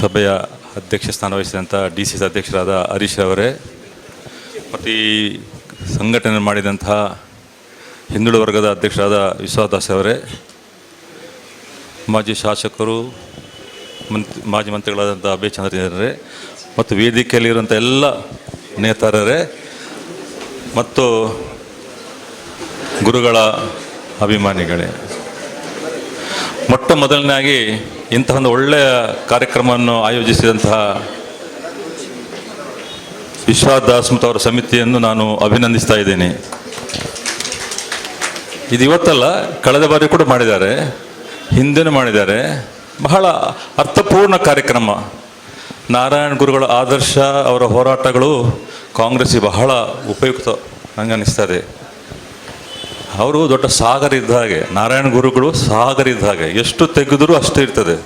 ಸಭೆಯ ಅಧ್ಯಕ್ಷ ಸ್ಥಾನ ವಹಿಸಿದಂಥ DCC ಅಧ್ಯಕ್ಷರಾದ ಹರೀಶ್ ಅವರೇ, ಮತ್ತು ಈ ಸಂಘಟನೆ ಮಾಡಿದಂತಹ ಹಿಂದುಳಿದ ವರ್ಗದ ಅಧ್ಯಕ್ಷರಾದ ವಿಶ್ವಾಸದಾಸ್ ಅವರೇ, ಮಾಜಿ ಶಾಸಕರು ಮಾಜಿ ಮಂತ್ರಿಗಳಾದಂಥ ಅಭಯ ಚಂದ್ರರೇ, ಮತ್ತು ವೇದಿಕೆಯಲ್ಲಿರುವಂಥ ಎಲ್ಲ ನೇತಾರರೇ ಮತ್ತು ಗುರುಗಳ ಅಭಿಮಾನಿಗಳೇ, ಮೊಟ್ಟ ಮೊದಲನೇದಾಗಿ ಇಂತಹ ಒಂದು ಒಳ್ಳೆಯ ಕಾರ್ಯಕ್ರಮವನ್ನು ಆಯೋಜಿಸಿದಂತಹ ವಿಶ್ವಾಸದಾಸ್ ಮತ್ತು ಅವರ ಸಮಿತಿಯನ್ನು ನಾನು ಅಭಿನಂದಿಸ್ತಾ ಇದ್ದೀನಿ. ಇದು ಇವತ್ತಲ್ಲ, ಕಳೆದ ಬಾರಿ ಕೂಡ ಮಾಡಿದ್ದಾರೆ, ಹಿಂದೆನೂ ಮಾಡಿದ್ದಾರೆ. ಬಹಳ ಅರ್ಥಪೂರ್ಣ ಕಾರ್ಯಕ್ರಮ. ನಾರಾಯಣ ಗುರುಗಳ ಆದರ್ಶ, ಅವರ ಹೋರಾಟಗಳು ಕಾಂಗ್ರೆಸ್ಸಿಗೆ ಬಹಳ ಉಪಯುಕ್ತ ನನಗೆ ಅನ್ನಿಸ್ತದೆ. ಅವರು ದೊಡ್ಡ ಸಾಗರ ಇದ್ದ ಹಾಗೆ, ನಾರಾಯಣ ಗುರುಗಳು ಸಾಗರ ಇದ್ದ ಹಾಗೆ, ಎಷ್ಟು ತೆಗೆದರೂ ಅಷ್ಟು ಇರ್ತದೆ.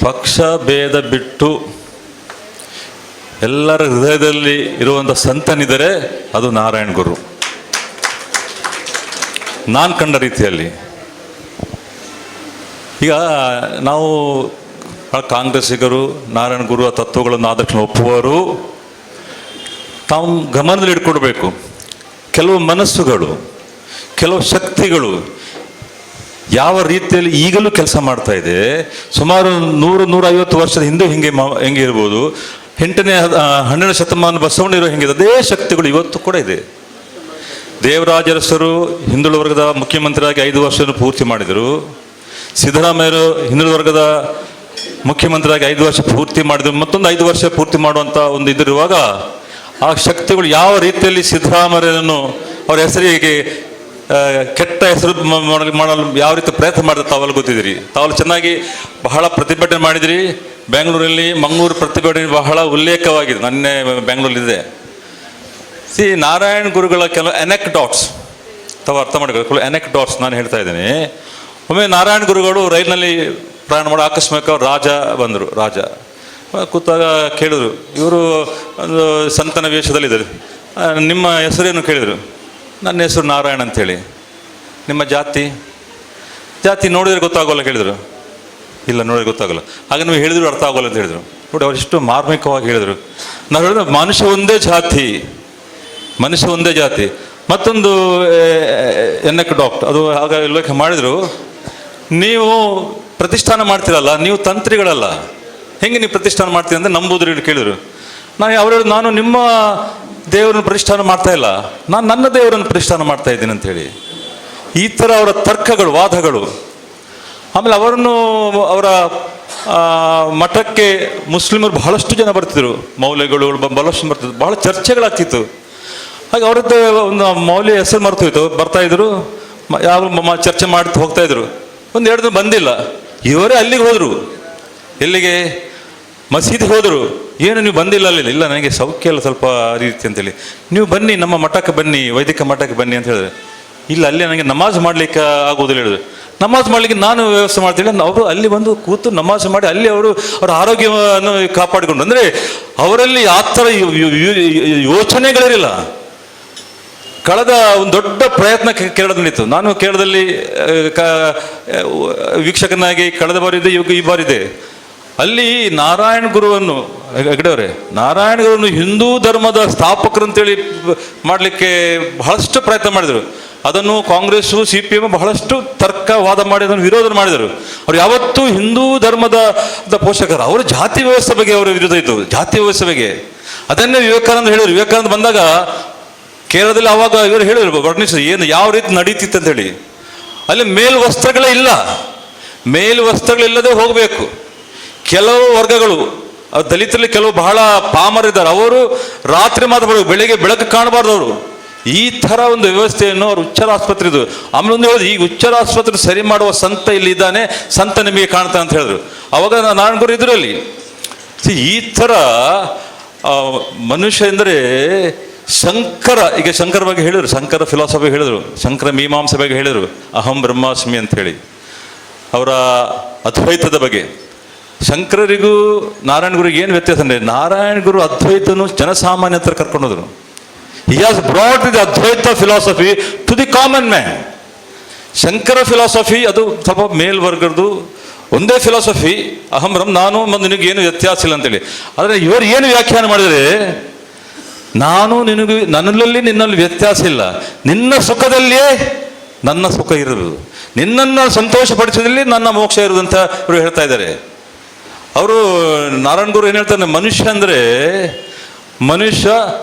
ಪಕ್ಷ ಭೇದ ಬಿಟ್ಟು ಎಲ್ಲರ ಹೃದಯದಲ್ಲಿ ಇರುವಂಥ ಸಂತನಿದ್ದರೆ ಅದು ನಾರಾಯಣ ಗುರು. ನಾನು ಕಂಡ ರೀತಿಯಲ್ಲಿ ಈಗ ನಾವು ಕಾಂಗ್ರೆಸ್ಸಿಗರು ನಾರಾಯಣ ಗುರುವ ತತ್ವಗಳನ್ನು ಆದರ್ಶ ಒಪ್ಪುವವರು ತಾವು ಗಮನದಲ್ಲಿ ಇಟ್ಕೊಳ್ಬೇಕು. ಕೆಲವು ಮನಸ್ಸುಗಳು, ಕೆಲವು ಶಕ್ತಿಗಳು ಯಾವ ರೀತಿಯಲ್ಲಿ ಈಗಲೂ ಕೆಲಸ ಮಾಡ್ತಾ ಇದೆ, ಸುಮಾರು 100-150 ವರ್ಷದ ಹಿಂದೆ ಹೆಂಗೆ ಇರ್ಬೋದು, 8ನೇ-12ನೇ ಶತಮಾನ ಬಸವಣ್ಣಿರೋ ಹೆಂಗಿದೆ, ಅದೇ ಶಕ್ತಿಗಳು ಇವತ್ತು ಕೂಡ ಇದೆ. ದೇವರಾಜ ಅರಸರು ಹಿಂದುಳಿದ ವರ್ಗದ ಮುಖ್ಯಮಂತ್ರಿಯಾಗಿ 5 ವರ್ಷ ಪೂರ್ತಿ ಮಾಡಿದರು. ಸಿದ್ದರಾಮಯ್ಯರು ಹಿಂದುಳಿದ ವರ್ಗದ ಮುಖ್ಯಮಂತ್ರಿಯಾಗಿ 5 ವರ್ಷ ಪೂರ್ತಿ ಮಾಡಿದರು. ಮತ್ತೊಂದು 5 ವರ್ಷ ಪೂರ್ತಿ ಮಾಡುವಂಥ ಒಂದು ಇದಿರುವಾಗ ಆ ಶಕ್ತಿಗಳು ಯಾವ ರೀತಿಯಲ್ಲಿ ಸಿದ್ದರಾಮಯ್ಯನನ್ನು ಅವರ ಹೆಸರಿಗೆ ಕೆಟ್ಟ ಹೆಸರು ಮಾಡಲು ಯಾವ ರೀತಿ ಪ್ರಯತ್ನ ಮಾಡಿದ್ರೆ ತಾವೆಲ್ಲ ಗೊತ್ತಿದ್ದೀರಿ. ತಾವೆಲ್ಲ ಚೆನ್ನಾಗಿ ಬಹಳ ಪ್ರತಿಭಟನೆ ಮಾಡಿದಿರಿ. ಬೆಂಗಳೂರಲ್ಲಿ ಮಂಗಳೂರು ಪ್ರತಿಭಟನೆ ಬಹಳ ಉಲ್ಲೇಖವಾಗಿದೆ. ಮೊನ್ನೆ ಬೆಂಗಳೂರಲ್ಲಿದೆ. ನಾರಾಯಣ ಗುರುಗಳ ಕೆಲವು ಎನೆಕ್ಡಾಟ್ಸ್ ತಾವು ಅರ್ಥ ಮಾಡಬೇಕು. ಕೆಲವು ಎನೆಕ್ಡಾಟ್ಸ್ ನಾನು ಹೇಳ್ತಾ ಇದ್ದೀನಿ. ಒಮ್ಮೆ ನಾರಾಯಣ ಗುರುಗಳು ರೈಲಿನಲ್ಲಿ ಪ್ರಯಾಣ ಮಾಡೋ ಆಕಸ್ಮಿಕ ರಾಜ ಬಂದರು. ರಾಜ ಕೂತಾಗ ಕೇಳಿದ್ರು, ಇವರು ಒಂದು ಸಂತನ ವೇಷದಲ್ಲಿದ್ದಾರೆ, ನಿಮ್ಮ ಹೆಸರೇನು ಕೇಳಿದರು. ನನ್ನ ಹೆಸರು ನಾರಾಯಣ ಅಂಥೇಳಿ. ನಿಮ್ಮ ಜಾತಿ ನೋಡಿದ್ರೆ ಗೊತ್ತಾಗೋಲ್ಲ ಕೇಳಿದರು. ಇಲ್ಲ, ನೋಡಿದ್ರೆ ಗೊತ್ತಾಗೋಲ್ಲ. ಹಾಗೆ ನೀವು ಹೇಳಿದ್ರು ಅರ್ಥ ಆಗೋಲ್ಲ ಅಂತ ಹೇಳಿದರು. ನೋಡಿ, ಅವರಿಷ್ಟು ಮಾರ್ಮಿಕವಾಗಿ ಹೇಳಿದರು. ನಾವು ಹೇಳಿದ್ರೆ ಮನುಷ್ಯ ಒಂದೇ ಜಾತಿ. ಮತ್ತೊಂದು ಡಾಕ್ಟರ್ ಅದು ಆಗ ಉಲ್ಲೇಖ ಮಾಡಿದರು, ನೀವು ಪ್ರತಿಷ್ಠಾನ ಮಾಡ್ತೀರಲ್ಲ, ನೀವು ತಂತ್ರಿಗಳಲ್ಲ, ಹೆಂಗೆ ನೀವು ಪ್ರತಿಷ್ಠಾನ ಮಾಡ್ತೀರಿ ಅಂದರೆ ನಂಬುವುದ್ರ ಕೇಳಿದರು. ನಾನು ನಿಮ್ಮ ದೇವರನ್ನು ಪ್ರತಿಷ್ಠಾನ ಮಾಡ್ತಾ ಇಲ್ಲ, ನಾನು ನನ್ನ ದೇವರನ್ನು ಪ್ರತಿಷ್ಠಾನ ಮಾಡ್ತಾ ಇದ್ದೀನಿ ಅಂಥೇಳಿ. ಈ ಥರ ಅವರ ತರ್ಕಗಳು, ವಾದಗಳು. ಆಮೇಲೆ ಅವರ ಮಠಕ್ಕೆ ಮುಸ್ಲಿಮರು ಬಹಳಷ್ಟು ಜನ ಬರ್ತಿದ್ರು, ಮೌಲ್ಯಗಳು ಬಹಳಷ್ಟು ಬರ್ತಿದ್ರು, ಬಹಳ ಚರ್ಚೆಗಳಾಗ್ತಿತ್ತು. ಹಾಗೆ ಅವರದ್ದೇ ಒಂದು ಮೌಲ್ಯ ಹೆಸರು ಮರ್ತೋಯ್ತು. ಬರ್ತಾಯಿದ್ರು, ಯಾವ ಚರ್ಚೆ ಮಾಡ್ತಾ ಹೋಗ್ತಾಯಿದ್ರು. 1-2 ದಿನ ಬಂದಿಲ್ಲ. ಇವರೇ ಅಲ್ಲಿಗೆ ಹೋದರು. ಎಲ್ಲಿಗೆ? ಮಸೀದಿಗೆ ಹೋದರು. ಏನು ನೀವು ಬಂದಿಲ್ಲ? ಇಲ್ಲ, ನನಗೆ ಸೌಖ್ಯ ಇಲ್ಲ ಸ್ವಲ್ಪ ರೀತಿ ಅಂತೇಳಿ. ನೀವು ಬನ್ನಿ, ನಮ್ಮ ಮಠಕ್ಕೆ ಬನ್ನಿ, ವೈದಿಕ ಮಠಕ್ಕೆ ಬನ್ನಿ ಅಂತ ಹೇಳಿದ್ರೆ. ಇಲ್ಲ, ಅಲ್ಲಿ ನನಗೆ ನಮಾಜ್ ಮಾಡಲಿಕ್ಕೆ ಆಗೋದಿಲ್ಲ ಹೇಳಿದ್ರು. ನಮಾಜ್ ಮಾಡಲಿಕ್ಕೆ ನಾನು ವ್ಯವಸ್ಥೆ ಮಾಡ್ತೀನಿ. ಅವರು ಅಲ್ಲಿ ಬಂದು ಕೂತು ನಮಾಜ್ ಮಾಡಿ ಅಲ್ಲಿ ಅವರ ಆರೋಗ್ಯವನ್ನು ಕಾಪಾಡಿಕೊಂಡು, ಅಂದರೆ ಅವರಲ್ಲಿ ಆ ಥರ ಯೋಚನೆಗಳಿರಲಿಲ್ಲ. ಕಳೆದ ಒಂದು ದೊಡ್ಡ ಪ್ರಯತ್ನ ಕೇರಳದಲ್ಲಿ ನಡೀತು. ನಾನು ಕೇರಳದಲ್ಲಿ ವೀಕ್ಷಕನಾಗಿ ಕಳೆದ ಬಾರಿ ಇದೆ, ಈ ಬಾರಿದೆ. ಅಲ್ಲಿ ನಾರಾಯಣ ಗುರುವನ್ನು ಹೆಗಡೆಯವರೇ, ನಾರಾಯಣ ಗುರುವನ್ನು ಹಿಂದೂ ಧರ್ಮದ ಸ್ಥಾಪಕರಂತೇಳಿ ಮಾಡಲಿಕ್ಕೆ ಬಹಳಷ್ಟು ಪ್ರಯತ್ನ ಮಾಡಿದರು. ಅದನ್ನು ಕಾಂಗ್ರೆಸ್ಸು CPM ಬಹಳಷ್ಟು ವಾದ ಮಾಡಿ ಅದನ್ನು ವಿರೋಧ ಮಾಡಿದರು. ಅವರು ಯಾವತ್ತೂ ಹಿಂದೂ ಧರ್ಮದ ಪೋಷಕರು. ಅವರು ಜಾತಿ ವ್ಯವಸ್ಥೆ ಬಗ್ಗೆ ಅವರ ವಿರೋಧ ಇತ್ತು, ಜಾತಿ ವ್ಯವಸ್ಥೆ ಬಗ್ಗೆ. ಅದನ್ನೇ ವಿವೇಕಾನಂದ ಹೇಳಿದರು. ವಿವೇಕಾನಂದ ಬಂದಾಗ ಕೇರಳದಲ್ಲಿ ಆವಾಗ ಇವರು ಹೇಳಿದರು, ವರ್ಣಿಸಿದ್ರು ಏನು ಯಾವ ರೀತಿ ನಡೀತಿತ್ತು ಅಂತೇಳಿ. ಅಲ್ಲಿ ಮೇಲ್ವಸ್ತ್ರಗಳಿಲ್ಲದೆ ಹೋಗಬೇಕು. ಕೆಲವು ವರ್ಗಗಳು, ದಲಿತರಲ್ಲಿ ಕೆಲವು ಬಹಳ ಪಾಮರಿದ್ದಾರೆ, ಅವರು ರಾತ್ರಿ ಮಾತ್ರ ಬರಬೇಕು, ಬೆಳಿಗ್ಗೆ ಬೆಳಕು ಕಾಣಬಾರ್ದು ಅವರು. ಈ ಥರ ಒಂದು ವ್ಯವಸ್ಥೆಯನ್ನು ಅವರು ಉಚ್ಚರ ಆಸ್ಪತ್ರೆ ಇದು. ಆಮೇಲೆ ಒಂದು ಹೇಳಿದ್ರು, ಈಗ ಉಚ್ಚರ ಆಸ್ಪತ್ರೆ ಸರಿ ಮಾಡುವ ಸಂತ ಇಲ್ಲಿ ಇದ್ದಾನೆ, ಸಂತ ನಿಮಗೆ ಕಾಣ್ತಾನೆ ಅಂತ ಹೇಳಿದ್ರು. ಅವಾಗ ನಾರಾಯಣ ಗುರು ಇದರಲ್ಲಿ ಈ ಥರ ಮನುಷ್ಯ ಎಂದರೆ ಈಗ ಶಂಕರ ಬಗ್ಗೆ ಹೇಳಿದರು, ಶಂಕರ ಫಿಲಾಸಫಿ ಹೇಳಿದರು, ಶಂಕರ ಮೀಮಾಂಸೆ ಬಗ್ಗೆ ಹೇಳಿದರು, ಅಹಂ ಬ್ರಹ್ಮಾಸ್ಮಿ ಅಂಥೇಳಿ ಅವರ ಅದ್ವೈತದ ಬಗ್ಗೆ. ಶಂಕರರಿಗೂ ನಾರಾಯಣ ಗುರಿಗೆ ಏನು ವ್ಯತ್ಯಾಸ ಅಂದರೆ, ನಾರಾಯಣ ಗುರು ಅದ್ವೈತನು ಜನಸಾಮಾನ್ಯ ಹತ್ರ ಕರ್ಕೊಂಡೋದ್ರು. He has brought the Advaita philosophy to the common man. Shankara philosophy ಅದು ಸ್ವಲ್ಪ ಮೇಲ್ವರ್ಗದ್ದು, ಒಂದೇ ಫಿಲಾಸಫಿ, ಅಹಂ ಬ್ರಹ್ಮ, ನಾನು ಮತ್ತು ನಿನಗೆ ಏನು ವ್ಯತ್ಯಾಸ ಇಲ್ಲ ಅಂತೇಳಿ. ಆದರೆ ಇವರು ಏನು ವ್ಯಾಖ್ಯಾನ ಮಾಡಿದರೆ, ನಾನು ನಿನಗೆ, ನನ್ನಲ್ಲಿ ನಿನ್ನಲ್ಲಿ ವ್ಯತ್ಯಾಸ ಇಲ್ಲ, ನಿನ್ನ ಸುಖದಲ್ಲಿಯೇ ನನ್ನ ಸುಖ ಇರುವುದು, ನಿನ್ನನ್ನು ಸಂತೋಷಪಡಿಸೋದ್ರಲ್ಲಿ ನನ್ನ ಮೋಕ್ಷ ಇರುವುದು ಅಂತ ಇವರು ಹೇಳ್ತಾ ಇದ್ದಾರೆ. ಅವರು ನಾರಾಯಣ ಗುರು ಏನು ಹೇಳ್ತಾರೆ, ಮನುಷ್ಯ ಅಂದರೆ ಮನುಷ್ಯ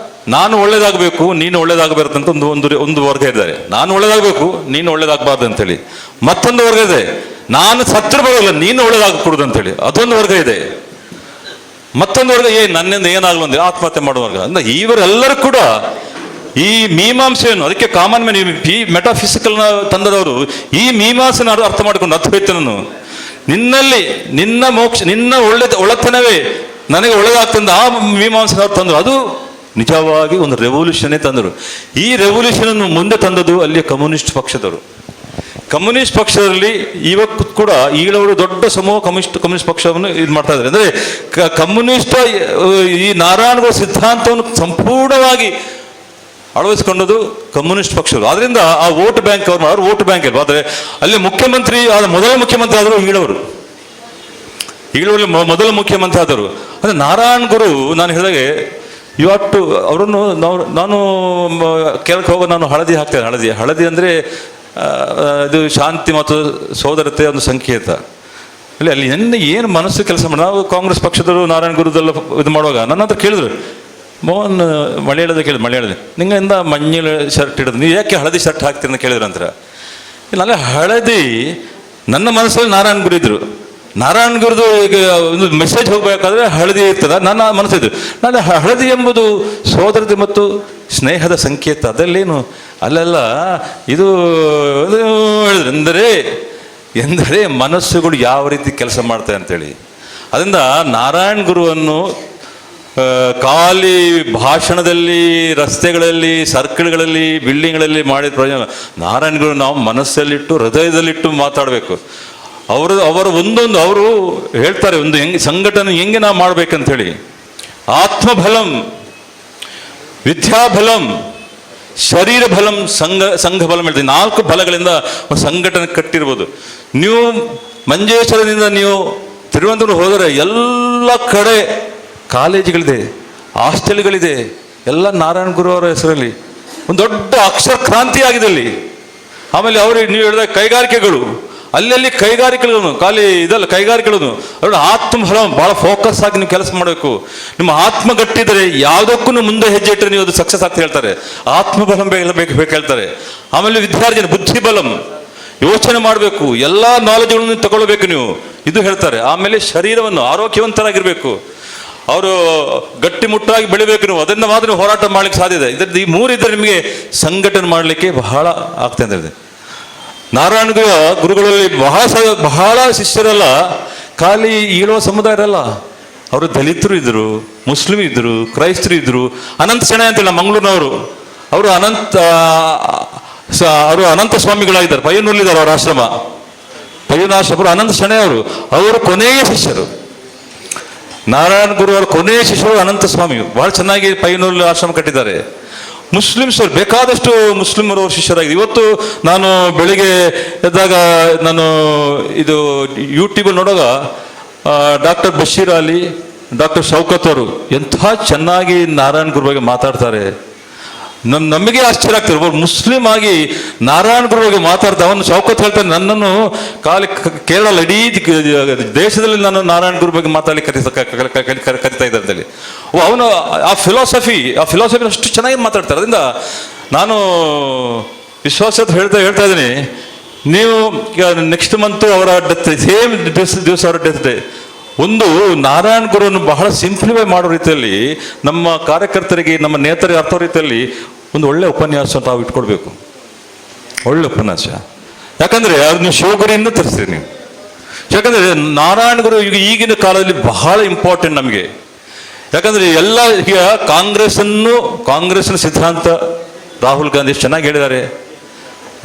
ನಾನು ಒಳ್ಳೇದಾಗಬೇಕು ನೀನು ಒಳ್ಳೇದಾಗಬಾರ್ದು ಅಂತ ಒಂದು ವರ್ಗ ಇದ್ದಾರೆ. ನಾನು ಒಳ್ಳೇದಾಗಬೇಕು ನೀನು ಒಳ್ಳೇದಾಗಬಾರ್ದು ಅಂತೇಳಿ. ಮತ್ತೊಂದು ವರ್ಗ ಇದೆ, ನಾನು ಸತ್ರು ಬರೋಲ್ಲ ನೀನು ಒಳ್ಳೇದಾಗಕೂಡದು ಅಂತೇಳಿ, ಅದೊಂದು ವರ್ಗ ಇದೆ. ಮತ್ತೊಂದು ವರ್ಗ ನನ್ನಿಂದ ಏನಾಗಲ್ಲ ಅಂದ್ರೆ ಆತ್ಮಹತ್ಯೆ ಮಾಡುವ ವರ್ಗ. ಅಂದ್ರೆ ಇವರೆಲ್ಲರೂ ಕೂಡ ಈ ಮೀಮಾಂಸೆಯನ್ನು, ಅದಕ್ಕೆ ಕಾಮನ್ ಮ್ಯಾನ್, ಈ ಮೆಟಾಫಿಸಿಕಲ್ನ ತಂದದವರು ಈ ಮೀಮಾಂಸೆನ ಅರ್ಥ ಮಾಡಿಕೊಂಡು ಅದ್ವೈತನನ್ನು, ನಿನ್ನಲ್ಲಿ ನಿನ್ನ ಮೋಕ್ಷ, ನಿನ್ನ ಒಳ್ಳೆತನವೇ ನನಗೆ ಒಳ್ಳೆದಾಗ್ತಂದ ಆ ಮೀಮಾಂಸೆನ ಅವ್ರು ತಂದರು. ಅದು ನಿಜವಾಗಿ ಒಂದು ರೆವಲ್ಯೂಷನ್ನೇ ತಂದರು. ಈ ರೆವಲ್ಯೂಷನ್ ಅನ್ನು ಮುಂದೆ ತಂದದ್ದು ಅಲ್ಲಿಯ ಕಮ್ಯುನಿಸ್ಟ್ ಪಕ್ಷದವರು. ಕಮ್ಯುನಿಸ್ಟ್ ಪಕ್ಷದಲ್ಲಿ ಇವತ್ತು ಕೂಡ ಈಗಳವರು ದೊಡ್ಡ ಸಮೂಹ ಕಮ್ಯುನಿಸ್ಟ್ ಪಕ್ಷವನ್ನು ಇದು ಮಾಡ್ತಾ ಇದ್ದಾರೆ. ಅಂದರೆ ಕಮ್ಯುನಿಸ್ಟ್ ಈ ನಾರಾಯಣಗಳ ಸಿದ್ಧಾಂತವನ್ನು ಸಂಪೂರ್ಣವಾಗಿ ಅಳವಡಿಸಿಕೊಂಡದ್ದು ಕಮ್ಯುನಿಸ್ಟ್ ಪಕ್ಷರು. ಆದ್ರಿಂದ ಆ ವೋಟ್ ಬ್ಯಾಂಕ್ ಅವ್ರು ವೋಟ್ ಬ್ಯಾಂಕ್ ಇಲ್ವಾ, ಆದರೆ ಅಲ್ಲಿ ಮುಖ್ಯಮಂತ್ರಿ ಮೊದಲ ಮುಖ್ಯಮಂತ್ರಿ ಆದರು ಈಗಳವರು ಮೊದಲ ಮುಖ್ಯಮಂತ್ರಿ ಆದರು. ಅಂದರೆ ನಾರಾಯಣ ಗುರು, ನಾನು ಹೇಳಿದಾಗೆ ಇವತ್ತು ಅವರನ್ನು ನಾನು ಕೇಳಕ್ಕೆ ಹೋಗೋ, ನಾನು ಹಳದಿ ಹಾಕ್ತೇನೆ. ಹಳದಿ ಅಂದರೆ ಇದು ಶಾಂತಿ ಮತ್ತು ಸೋದರತೆ ಒಂದು ಸಂಕೇತ. ಅಲ್ಲಿ ಏನು ಮನಸ್ಸು ಕೆಲಸ ಮಾಡಿ, ನಾವು ಕಾಂಗ್ರೆಸ್ ಪಕ್ಷದವರು ನಾರಾಯಣ ಗುರುದೆಲ್ಲ ಇದು ಮಾಡುವಾಗ ನನ್ನ ಹತ್ರ ಕೇಳಿದ್ರು, ಮೋಹನ್ ಮಲಯಾಳದ ನಿಂಗಿಂದ ಮಂಜಲ್ ಶರ್ಟ್ ಹಿಡಿದು ನೀವು ಯಾಕೆ ಹಳದಿ ಶರ್ಟ್ ಹಾಕ್ತೀರಿ ಅಂತ ಕೇಳಿದ್ರು ಅಂತಾರೆ. ಇಲ್ಲ, ಹಳದಿ ನನ್ನ ಮನಸ್ಸಲ್ಲಿ ನಾರಾಯಣ ಗುರು ಇದ್ರು. ನಾರಾಯಣ ಗುರುದು ಈಗ ಒಂದು ಮೆಸೇಜ್ ಹೋಗಬೇಕಾದ್ರೆ ಹಳದಿ ಇರ್ತದೆ, ನನ್ನ ಮನಸ್ಸಿದ್ದು. ನಾನು ಹಳದಿ ಎಂಬುದು ಸೋದರತೆ ಮತ್ತು ಸ್ನೇಹದ ಸಂಕೇತ, ಅದಲ್ಲೇನು ಅಲ್ಲೆಲ್ಲ ಇದು ಹೇಳಿದ್ರೆ ಎಂದರೆ ಮನಸ್ಸುಗಳು ಯಾವ ರೀತಿ ಕೆಲಸ ಮಾಡ್ತವೆ ಅಂತೇಳಿ. ಅದರಿಂದ ನಾರಾಯಣ ಗುರುವನ್ನು ಖಾಲಿ ಭಾಷಣದಲ್ಲಿ, ರಸ್ತೆಗಳಲ್ಲಿ, ಸರ್ಕಲ್ಗಳಲ್ಲಿ, ಬಿಲ್ಡಿಂಗ್ಗಳಲ್ಲಿ ಮಾಡಿದ ಪ್ರಯೋಜನ. ನಾರಾಯಣ ಗುರು ನಾವು ಮನಸ್ಸಲ್ಲಿಟ್ಟು ಹೃದಯದಲ್ಲಿಟ್ಟು ಮಾತಾಡಬೇಕು. ಅವರ ಒಂದೊಂದು ಅವರು ಹೇಳ್ತಾರೆ, ಒಂದು ಸಂಘಟನೆ ಹೆಂಗೆ ನಾವು ಮಾಡ್ಬೇಕಂತ ಹೇಳಿ. ಆತ್ಮಬಲಂ, ವಿದ್ಯಾಬಲಂ, ಶರೀರ ಬಲಂ, ಸಂಘ ಬಲಂ ಹೇಳ್ತೀವಿ. 4 ಬಲಗಳಿಂದ ಒಂದು ಸಂಘಟನೆ ಕಟ್ಟಿರ್ಬೋದು. ನೀವು ಮಂಜೇಶ್ವರದಿಂದ ನೀವು ತಿರುವನಂತಪುರ ಹೋದರೆ ಎಲ್ಲ ಕಡೆ ಕಾಲೇಜುಗಳಿದೆ, ಹಾಸ್ಟೆಲ್ಗಳಿದೆ, ಎಲ್ಲ ನಾರಾಯಣ ಗುರು ಅವರ ಹೆಸರಲ್ಲಿ ಒಂದು ದೊಡ್ಡ ಅಕ್ಷರ ಕ್ರಾಂತಿ ಆಗಿದೆ ಅಲ್ಲಿ. ಆಮೇಲೆ ಅವರು ನೀವು ಹೇಳಿದ ಕೈಗಾರಿಕೆಗಳು, ಅಲ್ಲಲ್ಲಿ ಕೈಗಾರಿಕೆಗಳನ್ನು, ಖಾಲಿ ಇದಲ್ಲ ಕೈಗಾರಿಕೆಗಳನ್ನು, ಅವ್ರ ಆತ್ಮಬಲ ಭಾಳ ಫೋಕಸ್ ಆಗಿ ನೀವು ಕೆಲಸ ಮಾಡಬೇಕು. ನಿಮ್ಮ ಆತ್ಮ ಗಟ್ಟಿದರೆ ಯಾವುದಕ್ಕೂ ಮುಂದೆ ಹೆಜ್ಜೆ ಇಟ್ಟರೆ ನೀವು ಅದು ಸಕ್ಸಸ್ ಆಗ್ತಾ ಹೇಳ್ತಾರೆ. ಆತ್ಮಬಲ ಬೇಕು ಹೇಳ್ತಾರೆ. ಆಮೇಲೆ ವಿದ್ಯಾರ್ಥಿ ಬುದ್ಧಿಬಲಂ, ಯೋಚನೆ ಮಾಡಬೇಕು, ಎಲ್ಲ ನಾಲೆಜ್ಗಳನ್ನು ತಗೊಳ್ಬೇಕು ನೀವು, ಇದು ಹೇಳ್ತಾರೆ. ಆಮೇಲೆ ಶರೀರವನ್ನು ಆರೋಗ್ಯವಂತರಾಗಿರ್ಬೇಕು, ಅವರು ಗಟ್ಟಿಮುಟ್ಟಾಗಿ ಬೆಳಿಬೇಕು ನೀವು, ಅದನ್ನು ಮಾತ್ರ ನೀವು ಹೋರಾಟ ಮಾಡ್ಲಿಕ್ಕೆ ಸಾಧ್ಯ ಇದೆ. ಈ 3 ಇದ್ದರೆ ನಿಮಗೆ ಸಂಘಟನೆ ಮಾಡಲಿಕ್ಕೆ ಬಹಳ ಆಗ್ತಾ ಇದೆ. ನಾರಾಯಣ ಗುರುಗಳಲ್ಲಿ ಬಹಳ ಶಿಷ್ಯರಲ್ಲ, ಖಾಲಿ ಈಳುವ ಸಮುದಾಯ ಇರಲ್ಲ. ಅವರು ದಲಿತರು ಇದ್ರು, ಮುಸ್ಲಿಂ ಇದ್ರು, ಕ್ರೈಸ್ತರು ಇದ್ರು. ಅನಂತ ಶೆಣೈ ಅಂತಿಲ್ಲ ಮಂಗಳೂರಿನವರು, ಅವರು ಅನಂತ ಸ್ವಾಮಿಗಳಾಗಿದ್ದಾರೆ. ಪಯ್ಯನೂರಲ್ಲಿದ್ದಾರೆ ಅವರ ಆಶ್ರಮ, ಪಯ್ಯನಾಶ್ರಮರು ಅನಂತ ಶೆಣೈ ಅವರು ಕೊನೆಯ ಶಿಷ್ಯರು. ನಾರಾಯಣ ಗುರು ಅವರ ಕೊನೆಯ ಶಿಷ್ಯರು ಅನಂತ ಸ್ವಾಮಿ. ಬಹಳ ಚೆನ್ನಾಗಿ ಪಯ್ಯನೂರಲ್ಲಿ ಆಶ್ರಮ ಕಟ್ಟಿದ್ದಾರೆ. ಮುಸ್ಲಿಮ್ಸ್ ಅವರು ಬೇಕಾದಷ್ಟು ಮುಸ್ಲಿಮರು ಶಿಷ್ಯರಾಗಿದೆ. ಇವತ್ತು ನಾನು ಬೆಳಿಗ್ಗೆ ಎದ್ದಾಗ ನಾನು ಇದು ಯೂಟ್ಯೂಬ್ ನೋಡುವಾಗ ಡಾಕ್ಟರ್ ಬಶೀರ್ ಅಲಿ, ಡಾಕ್ಟರ್ ಶೌಕತ್ ಅವರು ಎಂಥ ಚೆನ್ನಾಗಿ ನಾರಾಯಣ ಗುರು ಬಗ್ಗೆ ಮಾತಾಡ್ತಾರೆ. ನಮಗೆ ಆಶ್ಚರ್ಯ ಆಗ್ತದೆ. ಒಬ್ಬರು ಮುಸ್ಲಿಂ ಆಗಿ ನಾರಾಯಣ ಗುರು ಬಗ್ಗೆ ಮಾತಾಡ್ತಾ, ಅವನು ಶೌಕತ್ ಹೇಳ್ತಾನೆ, ನನ್ನನ್ನು ಕೇರಳ ಇಡೀ ದೇಶದಲ್ಲಿ ನಾನು ನಾರಾಯಣ ಗುರು ಬಗ್ಗೆ ಮಾತಾಡಲಿಕ್ಕೆ ಕರಿತಾ ಇದ್ದ ಅಂತೇಳಿ. ಅವನು ಆ ಫಿಲಾಸಫಿ ಅಷ್ಟು ಚೆನ್ನಾಗಿ ಮಾತಾಡ್ತಾರೆ. ಅದರಿಂದ ನಾನು ವಿಶ್ವಾಸ ಹೇಳ್ತಾ ಇದ್ದೀನಿ, ನೀವು ನೆಕ್ಸ್ಟ್ ಮಂತ್ ಅವರ ಡೆತ್, ಸೇಮ್ ದಿವಸ ಅವರ ಡೆತ್ ಡೇ. ಒಂದು ನಾರಾಯಣ ಗುರುವನ್ನು ಬಹಳ ಸಿಂಪ್ಲಿಫೈ ಮಾಡೋ ರೀತಿಯಲ್ಲಿ ನಮ್ಮ ಕಾರ್ಯಕರ್ತರಿಗೆ, ನಮ್ಮ ನೇತರಿಗೆ ಅರ್ಥ ರೀತಿಯಲ್ಲಿ ಒಂದು ಒಳ್ಳೆ ಉಪನ್ಯಾಸ ತಾವು ಇಟ್ಕೊಳ್ಬೇಕು. ಒಳ್ಳೆ ಉಪನ್ಯಾಸ. ಯಾಕಂದರೆ ಅದು ನೀವು ಶಿವಗುರಿಯಿಂದ ತರಿಸ್ತೀರಿ ನೀವು. ಯಾಕಂದರೆ ನಾರಾಯಣ ಗುರು ಈಗಿನ ಕಾಲದಲ್ಲಿ ಬಹಳ ಇಂಪಾರ್ಟೆಂಟ್ ನಮಗೆ. ಯಾಕಂದರೆ ಎಲ್ಲ ಈಗ ಕಾಂಗ್ರೆಸ್ನ ಸಿದ್ಧಾಂತ ರಾಹುಲ್ ಗಾಂಧಿ ಚೆನ್ನಾಗಿ ಹೇಳಿದ್ದಾರೆ.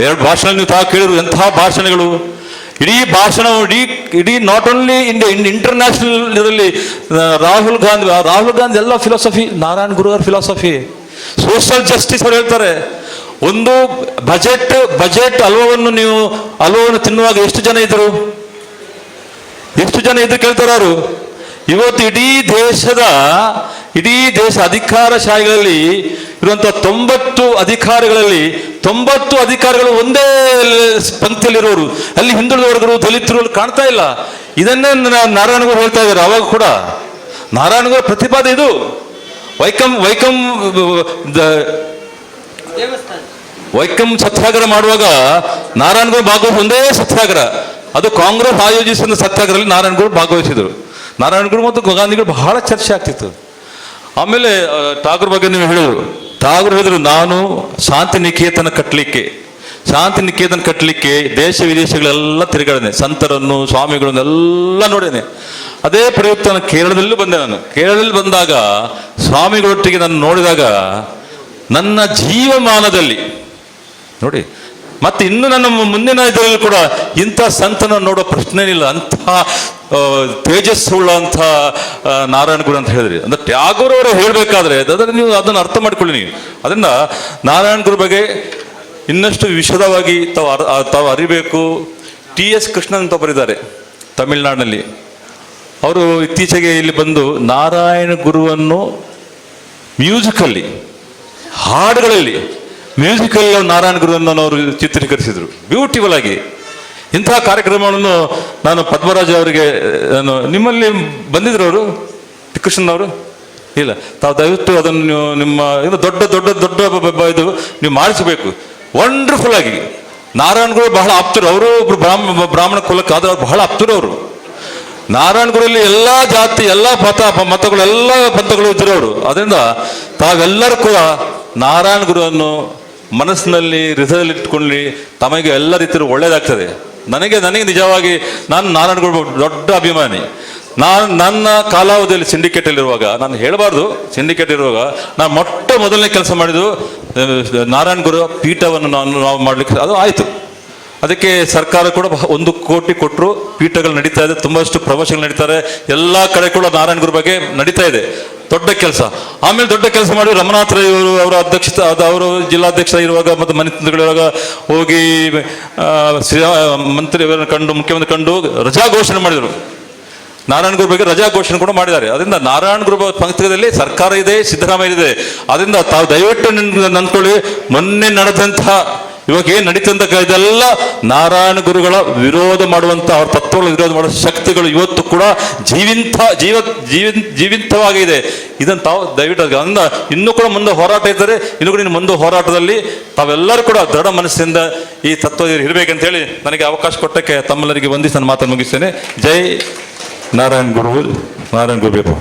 2 ಭಾಷಣ ನೀವು ತಾವು ಕೇಳಿದ್ರು, ಎಂತಹ ಭಾಷಣಗಳು. ಇಡೀ ಭಾಷಣ, ಇಡೀ ನಾಟ್ ಓನ್ಲಿ ಇಂಟರ್ನ್ಯಾಷನಲ್ ಇದರಲ್ಲಿ ರಾಹುಲ್ ಗಾಂಧಿ ಎಲ್ಲ ಫಿಲಾಸಫಿ ನಾರಾಯಣ ಗುರು ಅವರ ಫಿಲಾಸಫಿ. ಸೋಷಿಯಲ್ ಜಸ್ಟಿಸ್ ಅವ್ರು ಹೇಳ್ತಾರೆ. ಒಂದು ಬಜೆಟ್ ಹಲ್ವವನ್ನು ತಿನ್ನುವಾಗ ಎಷ್ಟು ಜನ ಇದ್ರು? ಎಷ್ಟು ಜನ ಇದು ಕೇಳ್ತಾರ ಅವರು? ಇವತ್ತು ಇಡೀ ದೇಶ ಅಧಿಕಾರಶಾಹಿಗಳಲ್ಲಿ ಇರುವಂತಹ 90 ಅಧಿಕಾರಿಗಳಲ್ಲಿ 90 ಅಧಿಕಾರಿಗಳು ಒಂದೇ ಪಂಕ್ತಿಯಲ್ಲಿರೋರು. ಅಲ್ಲಿ ಹಿಂದುಳಿದ ವರ್ಗರು, ದಲಿತರು ಕಾಣ್ತಾ ಇಲ್ಲ. ಇದನ್ನೇ ನಾರಾಯಣಗೌಡ ಹೇಳ್ತಾ ಇದ್ದಾರೆ. ಅವಾಗ ಕೂಡ ನಾರಾಯಣಗೌಡ ಪ್ರತಿಪಾದ ಇದು. ವೈಕಂ ಸತ್ಯಾಗ್ರಹ ಮಾಡುವಾಗ ನಾರಾಯಣಗೌಡ ಭಾಗವಹಿಸಿ ಒಂದೇ ಸತ್ಯಾಗ್ರಹ, ಅದು ಕಾಂಗ್ರೆಸ್ ಆಯೋಜಿಸಿದ ಸತ್ಯಾಗ್ರಹದಲ್ಲಿ ನಾರಾಯಣಗೌಡ ಭಾಗವಹಿಸಿದರು. ನಾರಾಯಣಗೌಡ ಮತ್ತು ಗಾಂಧಿಗಳು ಬಹಳ ಚರ್ಚೆ ಆಗ್ತಿತ್ತು. ಆಮೇಲೆ ಠಾಗೂರ್ ಬಗ್ಗೆ ನೀವು ಹೇಳಿದ್ರು. ಠಾಗೂರ್ ಹೇಳಿದ್ರು, ನಾನು ಶಾಂತಿ ನಿಕೇತನ ಕಟ್ಟಲಿಕ್ಕೆ ದೇಶ ವಿದೇಶಗಳೆಲ್ಲ ತಿರುಗಾಡಿದೆ, ಸಂತರನ್ನು, ಸ್ವಾಮಿಗಳನ್ನೆಲ್ಲ ನೋಡೇನೆ. ಅದೇ ಪ್ರಯುಕ್ತ ನಾನು ಕೇರಳದಲ್ಲೂ ಬಂದೆ. ಕೇರಳದಲ್ಲಿ ಬಂದಾಗ ಸ್ವಾಮಿಗಳೊಟ್ಟಿಗೆ ನಾನು ನೋಡಿದಾಗ ನನ್ನ ಜೀವಮಾನದಲ್ಲಿ ನೋಡಿ, ಮತ್ತೆ ಇನ್ನು ನನ್ನ ಮುಂದಿನ ಇದರಲ್ಲಿ ಕೂಡ ಇಂಥ ಸಂತನ ನೋಡೋ ಪ್ರಶ್ನೆನಿಲ್ಲ. ಅಂಥ ತೇಜಸ್ಸುಳ್ಳ ಅಂಥ ನಾರಾಯಣಗುರು ಅಂತ ಹೇಳಿದ್ರಿ. ಅಂದ್ರೆ ಟ್ಯಾಗೋರ್ ಅವರು ಹೇಳಬೇಕಾದ್ರೆ ಅದನ್ನು ನೀವು ಅದನ್ನು ಅರ್ಥ ಮಾಡ್ಕೊಳ್ಳಿ ನೀವು. ಅದರಿಂದ ನಾರಾಯಣಗುರು ಬಗ್ಗೆ ಇನ್ನಷ್ಟು ವಿಶದವಾಗಿ ತಾವು ಅರಿಬೇಕು. TS ಕೃಷ್ಣನ್ ಅಂತ ಬರೆದಿದ್ದಾರೆ ತಮಿಳುನಾಡಿನಲ್ಲಿ. ಅವರು ಇತ್ತೀಚೆಗೆ ಇಲ್ಲಿ ಬಂದು ನಾರಾಯಣ ಗುರುವನ್ನು ಮ್ಯೂಸಿಕಲ್ಲಿ, ಹಾಡುಗಳಲ್ಲಿ ಮ್ಯೂಸಿಕಲ್ ನಾರಾಯಣ ಗುರುವನ್ನು ಅವರು ಚಿತ್ರೀಕರಿಸಿದರು ಬ್ಯೂಟಿಫುಲ್ ಆಗಿ. ಇಂತಹ ಕಾರ್ಯಕ್ರಮಗಳನ್ನು ನಾನು ಪದ್ಮರಾಜ್ ಅವರಿಗೆ, ನಿಮ್ಮಲ್ಲಿ ಬಂದಿದ್ರು ಅವರು, ಕೃಷ್ಣನವರು ಇಲ್ಲ, ತಾವು ದಯವಿಟ್ಟು ಅದನ್ನು ನೀವು ನಿಮ್ಮ ದೊಡ್ಡ ಇದು ನೀವು ಮಾಡಿಸಬೇಕು. ವಂಡರ್ಫುಲ್ ಆಗಿ. ನಾರಾಯಣಗುರು ಬಹಳ ಆಪ್ತರು, ಅವರು ಬ್ರಾಹ್ಮಣ ಕುಲಕ್ಕೆ ಆದ್ರೆ ಬಹಳ ಆಪ್ತರು ಅವರು. ನಾರಾಯಣಗುರಲ್ಲಿ ಎಲ್ಲ ಜಾತಿ, ಎಲ್ಲ ಮತಗಳು, ಎಲ್ಲ ಪಂಥಗಳು ಇದ್ದರು ಅವರು. ಅದರಿಂದ ತಾವೆಲ್ಲರೂ ಕೂಡ ನಾರಾಯಣ ಗುರುವನ್ನು ಮನಸ್ಸಿನಲ್ಲಿ, ಹೃದಯದಲ್ಲಿ ಇಟ್ಕೊಳ್ಳಿ. ತಮಗೆ ಎಲ್ಲ ರೀತಿಯಲ್ಲಿ ಒಳ್ಳೇದಾಗ್ತದೆ. ನನಗೆ ನಿಜವಾಗಿ ನಾನು ನಾರಾಯಣ ಗುರು ದೊಡ್ಡ ಅಭಿಮಾನಿ. ನನ್ನ ಕಾಲಾವಧಿಯಲ್ಲಿ ಸಿಂಡಿಕೇಟಲ್ಲಿರುವಾಗ, ನಾನು ಹೇಳಬಾರ್ದು, ಸಿಂಡಿಕೇಟ್ ಇರುವಾಗ ನಾನು ಮೊದಲನೇ ಕೆಲಸ ಮಾಡಿದ್ದು ನಾರಾಯಣ ಗುರು ಪೀಠವನ್ನು ನಾವು ಮಾಡಲಿಕ್ಕೆ ಅದು ಆಯಿತು. ಅದಕ್ಕೆ ಸರ್ಕಾರ ಕೂಡ 1 ಕೋಟಿ ಕೊಟ್ಟರು. ಪೀಠಗಳು ನಡೀತಾ ಇದೆ, ತುಂಬಷ್ಟು ಪ್ರವಚನಗಳು ನಡೀತಾರೆ. ಎಲ್ಲ ಕಡೆ ಕೂಡ ನಾರಾಯಣ ಗುರು ಬಗ್ಗೆ ನಡೀತಾ ಇದೆ. ದೊಡ್ಡ ಕೆಲಸ. ಆಮೇಲೆ ದೊಡ್ಡ ಕೆಲಸ ಮಾಡಿ ರಮನಾಥ್ ರೈ ಅವರ ಅಧ್ಯಕ್ಷತೆ, ಅವರು ಜಿಲ್ಲಾಧ್ಯಕ್ಷ ಇರುವಾಗ ಮತ್ತು ಮಂತ್ರಿಗಳಿರುವಾಗ ಹೋಗಿ ಮಂತ್ರಿಯವರನ್ನು ಕಂಡು, ಮುಖ್ಯಮಂತ್ರಿ ಕಂಡು ರಜಾ ಘೋಷಣೆ ಮಾಡಿದರು. ನಾರಾಯಣ ಗುರು ಬಗ್ಗೆ ರಜಾ ಘೋಷಣೆ ಕೂಡ ಮಾಡಿದ್ದಾರೆ. ಅದರಿಂದ ನಾರಾಯಣ ಗುರು ಪಂಕ್ತಿಯಲ್ಲಿ ಸರ್ಕಾರ ಇದೆ, ಸಿದ್ದರಾಮಯ್ಯ ಇದೆ. ಅದರಿಂದ ತಾವು ದಯವಿಟ್ಟು ನಂದ್ಕೊಳ್ಳಿ, ಮೊನ್ನೆ ನಡೆದಂತಹ ಇವಾಗ ಏನು ನಡೀತಂತ ಇದೆಲ್ಲ ನಾರಾಯಣ ಗುರುಗಳ ವಿರೋಧ ಮಾಡುವಂಥ, ಅವ್ರ ತತ್ವಗಳ ವಿರೋಧ ಮಾಡುವ ಶಕ್ತಿಗಳು ಇವತ್ತು ಕೂಡ ಜೀವಂತವಾಗಿದೆ. ಇದನ್ನು ತಾವು ದಯವಿಟ್ಟು ಅಂದ ಇನ್ನೂ ಕೂಡ ಮುಂದೆ ಹೋರಾಟ ಇದ್ದಾರೆ. ಇನ್ನೂ ಕೂಡ ಮುಂದೆ ಹೋರಾಟದಲ್ಲಿ ತಾವೆಲ್ಲರೂ ಕೂಡ ದೃಢ ಮನಸ್ಸಿಂದ ಈ ತತ್ವ ಇರಬೇಕಂತ ಹೇಳಿ ನನಗೆ ಅವಕಾಶ ಕೊಟ್ಟಕ್ಕೆ ತಮ್ಮೆಲ್ಲರಿಗೆ ವಂದಿಸಿ ನನ್ನ ಮಾತನ್ನು ಮುಗಿಸ್ತೇನೆ. ಜೈ ನಾರಾಯಣ ಗುರು, ನಾರಾಯಣ ಗುರು.